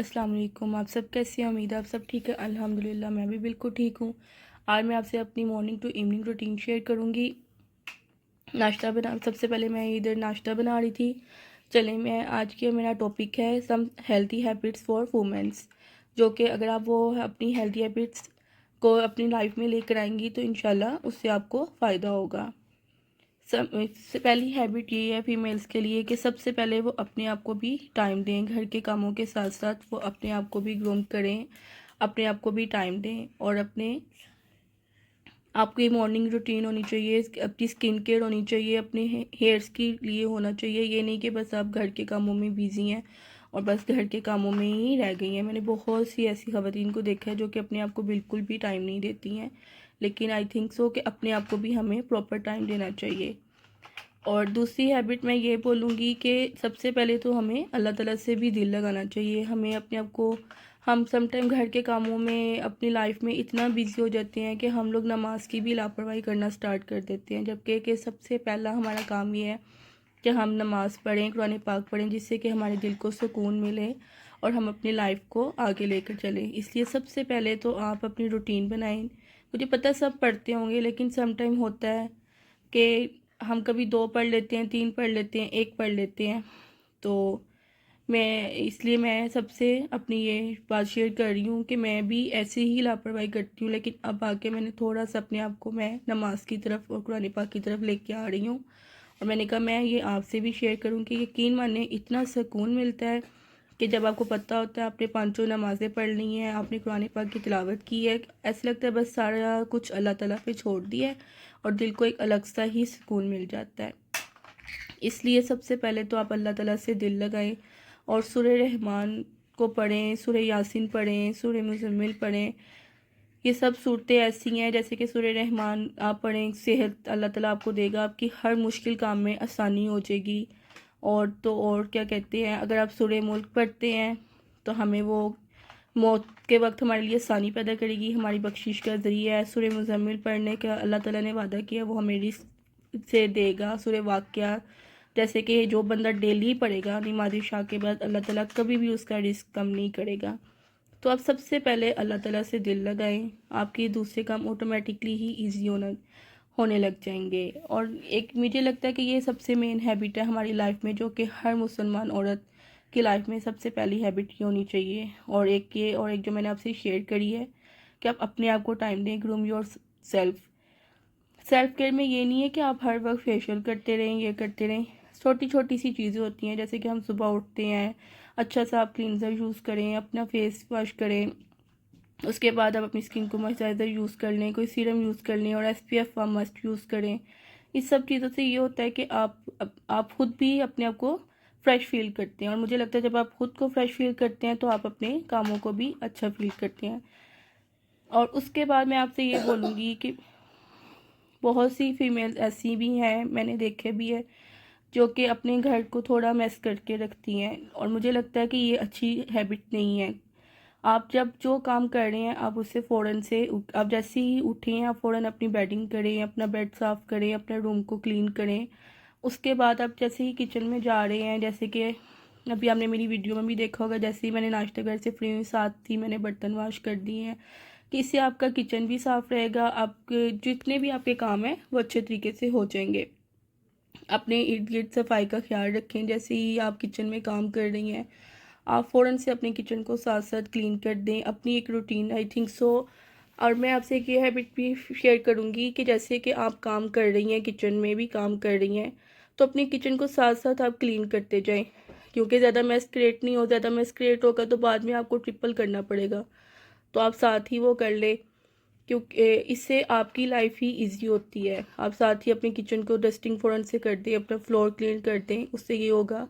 अस्सलाम वालेकुम। आप सब कैसे हैं? उम्मीद है आप सब ठीक है। अल्हम्दुलिल्लाह मैं भी बिल्कुल ठीक हूँ। आज मैं आपसे अपनी morning to evening routine share करूँगी। नाश्ता बना सबसे पहले मैं इधर नाश्ता बना रही थी। चलें, मैं आज के मेरा टॉपिक है सम हेल्थी हैबिट्स फॉर वुमेन्स, जो कि अगर आप वो अपनी हेल्थी हैबिट्स को अपनी लाइफ में लेकर आएंगी तो इंशाल्लाह उससे आपको फ़ायदा होगा। सबसे पहली हैबिट ये है फीमेल्स के लिए कि सबसे पहले वो अपने आप को भी टाइम दें। घर के कामों के साथ साथ वो अपने आप को भी ग्रूम करें, अपने आप को भी टाइम दें। और अपने आपकी मॉर्निंग रूटीन होनी चाहिए, अपनी स्किन केयर होनी चाहिए, अपने हेयर्स के लिए होना चाहिए। ये नहीं कि बस आप घर के कामों में बिजी हैं और बस घर के कामों में ही रह गई हैं। मैंने बहुत सी ऐसी ख़वातीन को देखा है जो कि अपने आप को बिल्कुल भी टाइम नहीं देती हैं, लेकिन आई थिंक सो कि अपने आप को भी हमें प्रॉपर टाइम देना चाहिए। और दूसरी हैबिट मैं ये बोलूँगी कि सबसे पहले तो हमें अल्लाह ताला से भी दिल लगाना चाहिए। हमें अपने आप को हम समटाइम घर के कामों में अपनी लाइफ में इतना बिज़ी हो जाते हैं कि हम लोग नमाज की भी लापरवाही करना स्टार्ट कर देते हैं, जबकि कि सबसे पहला हमारा काम ये है कि हम नमाज़ पढ़ें, कुरान पाक पढ़ें, जिससे कि हमारे दिल को सुकून मिले और हम अपनी लाइफ को आगे लेकर चलें। इसलिए सबसे पहले तो आप अपनी रूटीन बनाएं। मुझे पता है सब पढ़ते होंगे, लेकिन समटाइम होता है कि हम कभी 2 पढ़ लेते हैं, 3 पढ़ लेते हैं, 1 पढ़ लेते हैं। तो मैं सबसे अपनी ये बात शेयर कर रही हूँ कि मैं भी ऐसे ही लापरवाही करती हूँ, लेकिन अब आके मैंने थोड़ा सा अपने आप को मैं नमाज की तरफ और कुरान पाक की तरफ लेके आ रही हूँ। और मैंने कहा मैं ये आपसे भी शेयर करूँ कि यकीन माने इतना सुकून मिलता है कि जब आपको पता होता है आपने 5 नमाज़ें पढ़ ली हैं, आपने कुरान पाक की तिलावत की है, ऐसा लगता है बस सारा कुछ अल्लाह ताला पे छोड़ दिया है और दिल को एक अलग सा ही सुकून मिल जाता है। इसलिए सबसे पहले तो आप अल्लाह ताला से दिल लगाएं और सूरह रहमान को पढ़ें, सूरह यासीन पढ़ें, सूरह मुज़म्मिल पढ़ें। ये सब सूरतें ऐसी हैं जैसे कि सूरह रहमान आप पढ़ें, सेहत अल्लाह ताला आपको देगा, आपकी हर मुश्किल काम में आसानी हो जाएगी। और तो और क्या कहते हैं, अगर आप सूरह मुल्क पढ़ते हैं तो हमें वो मौत के वक्त हमारे लिए आसानी पैदा करेगी, हमारी बख्शिश का ज़रिया है। सूरह मुज़म्मिल पढ़ने का अल्लाह ताला ने वादा किया वो हमें रिस्क से देगा। सूरह वाक़िया जैसे कि जो बंदा डेली पढ़ेगा नमाज इशा के बाद, अल्लाह ताला कभी भी उसका रिस्क कम नहीं करेगा। तो आप सबसे पहले अल्लाह ताला से दिल लगाएं, आपके दूसरे काम ऑटोमेटिकली ही ईजी होने लग जाएंगे। और एक मुझे लगता है कि ये सबसे मेन हैबिट है हमारी लाइफ में, जो कि हर मुसलमान औरत की लाइफ में सबसे पहली हैबिट ये होनी चाहिए। और एक जो मैंने आपसे शेयर करी है कि आप अपने आप को टाइम दें, groom your self. Self care में ये नहीं है कि आप हर वक्त फेशियल करते रहें, ये करते रहें। छोटी छोटी सी चीज़ें होती हैं, जैसे कि हम सुबह उठते हैं, अच्छा सा आप क्लींजर यूज़ करें, अपना फेस वॉश करें, उसके बाद आप अपनी स्किन को मॉइस्चराइज़र यूज़ कर लें, कोई सीरम यूज़ कर लें और SPF मस्ट यूज़ करें। इस सब चीज़ों से ये होता है कि आप खुद भी अपने आप को फ्रेश फील करते हैं। और मुझे लगता है जब आप खुद को फ्रेश फील करते हैं तो आप अपने कामों को भी अच्छा फील करते हैं। और उसके बाद मैं आपसे ये बोलूँगी कि बहुत सी फीमेल ऐसी भी हैं, मैंने देखे भी है, जो कि अपने घर को थोड़ा मैस करके रखती हैं। और मुझे लगता है कि ये अच्छी हैबिट नहीं है। आप जब जो काम कर रहे हैं आप उससे फ़ौरन से आप जैसे ही उठें आप फ़ौरन अपनी बेडिंग करें, अपना बेड साफ़ करें, अपने रूम को क्लीन करें। उसके बाद आप जैसे ही किचन में जा रहे हैं, जैसे कि अभी आपने मेरी वीडियो में भी देखा होगा, जैसे ही मैंने नाश्ते घर से फ्री हुई साथ ही मैंने बर्तन वाश कर दिए हैं, कि इससे आपका किचन भी साफ़ रहेगा, आपके जितने भी आपके काम हैं वो अच्छे तरीके से हो जाएंगे। अपने इर्द गिर्द सफाई का ख्याल रखें। जैसे ही आप किचन में काम कर रही हैं आप फ़ौरन से अपने किचन को साथ साथ क्लीन कर दें, अपनी एक रूटीन आई थिंक सो। और मैं आपसे एक ये हैबिट भी शेयर करूँगी कि जैसे कि आप काम कर रही हैं, किचन में भी काम कर रही हैं, तो अपने किचन को साथ साथ आप क्लीन करते जाएं, क्योंकि ज़्यादा मैस क्रिएट नहीं हो, ज़्यादा मैस क्रिएट होगा तो बाद में आपको ट्रिपल करना पड़ेगा। तो आप साथ ही वो कर ले, क्योंकि इससे आपकी लाइफ ही इजी होती है। आप साथ ही अपने किचन को डस्टिंग फ़ौरन से कर दें, अपना फ्लोर क्लीन कर दें। उससे ये होगा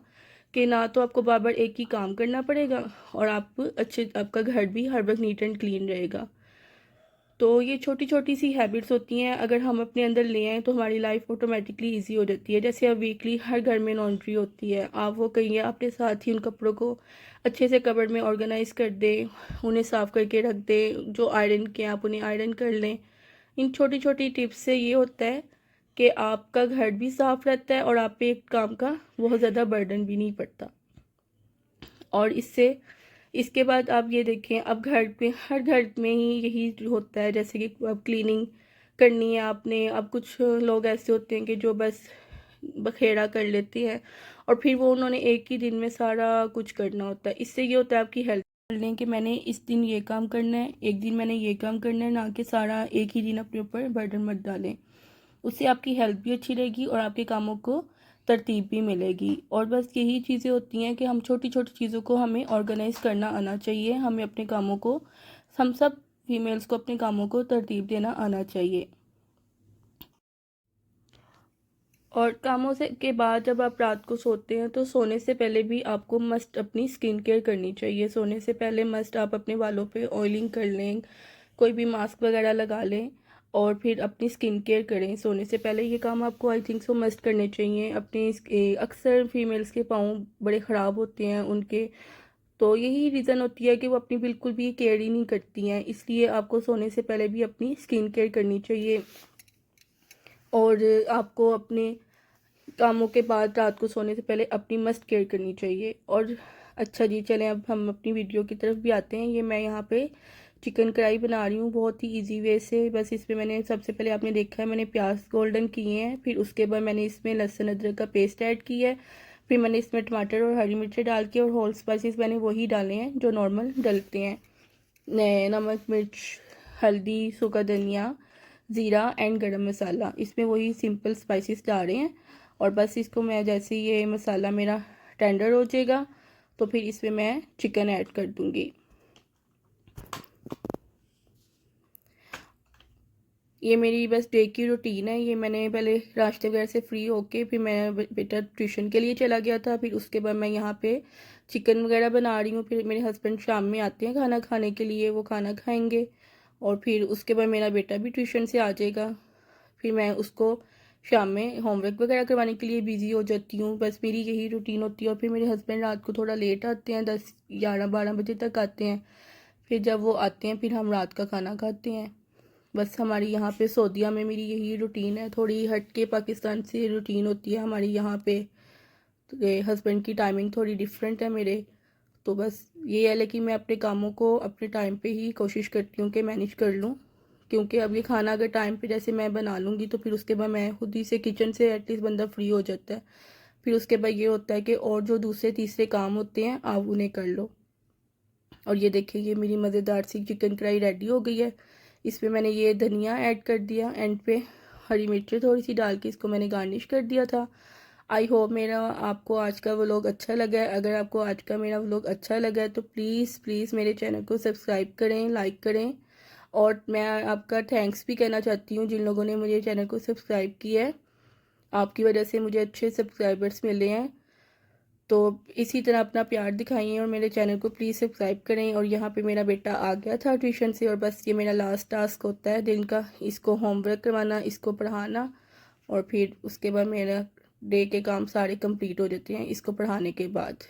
कि ना तो आपको बार बार एक ही काम करना पड़ेगा और आपका घर भी हर वक्त नीट एंड क्लीन रहेगा। तो ये छोटी छोटी सी हैबिट्स होती हैं, अगर हम अपने अंदर ले आएँ तो हमारी लाइफ ऑटोमेटिकली इजी हो जाती है। जैसे अब वीकली हर घर में लॉन्ड्री होती है, आप वो कहिए अपने साथ ही उन कपड़ों को अच्छे से कबर्ड में ऑर्गेनाइज कर दें, उन्हें साफ़ करके रख दें। जो आयरन के आप उन्हें आयरन कर लें। इन छोटी छोटी टिप्स से ये होता है कि आपका घर भी साफ़ रहता है और आप पे एक काम का बहुत ज़्यादा बर्डन भी नहीं पड़ता। और इसके बाद आप ये देखें, अब घर पे हर घर में ही यही होता है, जैसे कि अब क्लीनिंग करनी है आपने। अब कुछ लोग ऐसे होते हैं कि जो बस बखेड़ा कर लेते हैं और फिर वो उन्होंने एक ही दिन में सारा कुछ करना होता है। इससे ये होता है आपकी हेल्थ लें कि मैंने इस दिन ये काम करना है, एक दिन मैंने ये काम करना है, ना कि सारा एक ही दिन अपने ऊपर बर्डन मत डालें। उससे आपकी हेल्थ भी अच्छी रहेगी और आपके कामों को तरतीब भी मिलेगी। और बस यही चीज़ें होती हैं कि हम छोटी छोटी चीज़ों को हमें ऑर्गेनाइज करना आना चाहिए। हमें अपने कामों को, हम सब फीमेल्स को अपने कामों को तरतीब देना आना चाहिए। और कामों से के बाद जब आप रात को सोते हैं तो सोने से पहले भी आपको मस्ट अपनी स्किन केयर करनी चाहिए। सोने से पहले मस्ट आप अपने बालों पे ऑयलिंग कर लें, कोई भी मास्क वगैरह लगा लें और फिर अपनी स्किन केयर करें सोने से पहले। ये काम आपको आई थिंक सो मस्ट करने चाहिए। अपने अक्सर फीमेल्स के पाँव बड़े ख़राब होते हैं उनके, तो यही रीज़न होती है कि वो अपनी बिल्कुल भी केयर ही नहीं करती हैं। इसलिए आपको सोने से पहले भी अपनी स्किन केयर करनी चाहिए और आपको अपने कामों के बाद रात को सोने से पहले अपनी मस्ट केयर करनी चाहिए। और अच्छा जी, चलें अब हम अपनी वीडियो की तरफ भी आते हैं। ये मैं यहाँ पे चिकन कढ़ाई बना रही हूँ बहुत ही इजी वे से। बस इसमें मैंने सबसे पहले आपने देखा है मैंने प्याज गोल्डन किए हैं, फिर उसके बाद मैंने इसमें लहसुन अदरक का पेस्ट ऐड किया है, फिर मैंने इसमें टमाटर और हरी मिर्ची डाल के और होल स्पाइसेस मैंने वही डाले हैं जो नॉर्मल डलते हैं, नमक मिर्च हल्दी सूखा धनिया ज़ीरा एंड गरम मसाला। इसमें वही सिंपल स्पाइसेस डाल रहे हैं। और बस इसको मैं जैसे ये मसाला मेरा टेंडर हो जाएगा तो फिर इसमें मैं चिकन ऐड कर दूंगी। ये मेरी बस डे की रूटीन है। ये मैंने पहले नाश्ते वगैरह से फ्री होके फिर मैं बेटा ट्यूशन के लिए चला गया था, फिर उसके बाद मैं यहाँ पे चिकन वगैरह बना रही हूँ। फिर मेरे हस्बैंड शाम में आते हैं खाना खाने के लिए, वो खाना खाएंगे और फिर उसके बाद मेरा बेटा भी ट्यूशन से आ जाएगा। फिर मैं उसको शाम में होमवर्क वगैरह करवाने के लिए बिज़ी हो जाती हूँ। बस मेरी यही रूटीन होती है। और फिर मेरे हस्बैंड रात को थोड़ा लेट आते हैं, 10 11 12 बजे तक आते हैं। फिर जब वो आते हैं फिर हम रात का खाना खाते हैं। बस हमारी यहाँ पे सऊदीया में मेरी यही रूटीन है। थोड़ी हट के पाकिस्तान से रूटीन होती है हमारी यहाँ पे। तो हस्बैंड की टाइमिंग थोड़ी डिफरेंट है मेरे, तो बस ये है। लेकिन मैं अपने कामों को अपने टाइम पे ही कोशिश करती हूँ कि मैनेज कर लूँ, क्योंकि अब ये खाना अगर टाइम पे जैसे मैं बना लूँगी तो फिर उसके बाद मैं खुद ही से किचन से एटलीस्ट बंदा फ्री हो जाता है। फिर उसके बाद ये होता है कि और जो दूसरे तीसरे काम होते हैं आप उन्हें कर लो। और ये देखिए ये मेरी मज़ेदार सी चिकन कढ़ाई रेडी हो गई है। इसमें मैंने ये धनिया ऐड कर दिया एंड पे, हरी मिर्ची थोड़ी सी डाल के इसको मैंने गार्निश कर दिया था। आई होप मेरा आपको आज का व्लॉग अच्छा लगा है। अगर आपको आज का मेरा व्लॉग अच्छा लगा है तो प्लीज़ प्लीज़ मेरे चैनल को सब्सक्राइब करें, लाइक करें। और मैं आपका थैंक्स भी कहना चाहती हूँ जिन लोगों ने मुझे चैनल को सब्सक्राइब किया है। आपकी वजह से मुझे अच्छे सब्सक्राइबर्स मिले हैं। तो इसी तरह अपना प्यार दिखाइए और मेरे चैनल को प्लीज़ सब्सक्राइब करें। और यहाँ पे मेरा बेटा आ गया था ट्यूशन से और बस ये मेरा लास्ट टास्क होता है दिन का, इसको होमवर्क करवाना, इसको पढ़ाना और फिर उसके बाद मेरा डे के काम सारे कंप्लीट हो जाते हैं इसको पढ़ाने के बाद।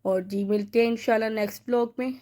और जी मिलते हैं इंशाल्लाह नेक्स्ट ब्लॉग में।